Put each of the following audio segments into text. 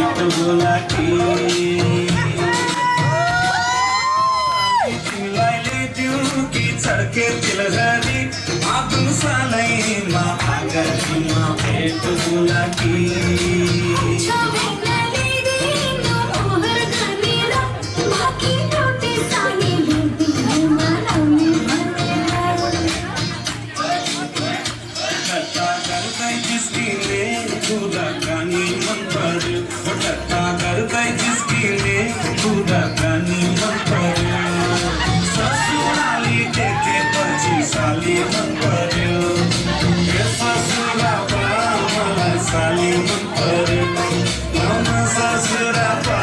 भेट होला कि तिमीलाई ल्याइदिउँ कि छड्के तिलहरी आगुन सालैमा आगनमा भेट होला कि कुराकानी मन पर्यो टक्का गर्दै जिस्किने कुराकानी मन पर्यो ससुराली देखेपछि साली मन पर्यो ससुराबा मलाई साली मन पर्यो ससुराबा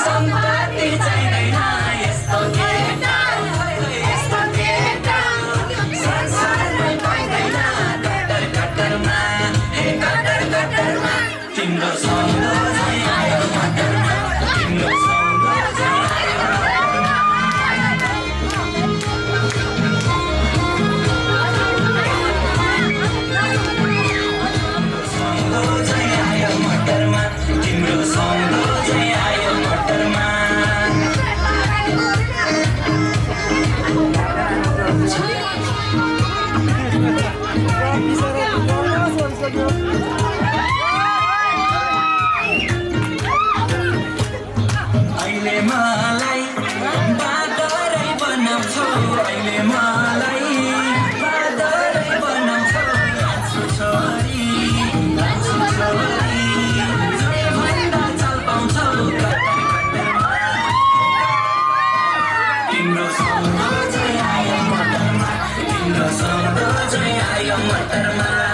सम्पत्ति चाहिँदैन यस्तो केटा यस्तो केटा संसारमै पाइँदैन कटर कटरमा हे कटर कटरमा तिम्रो सौन्दर्य आयो मटरमा तिम्रो सौन्दर्य आयो मटरमा तिम्रो सौन्दर्य आयो मटरमा अहिले मलाई बादरै बनाउँछौ अहिले मलाई बादरै बनाउँछौ नाच्छु छोरी भन्दा चल पाउँछौ तिम्रो सौन्दर्य आयो मटरमा तिम्रो सौन्दर्य आयो मटरमा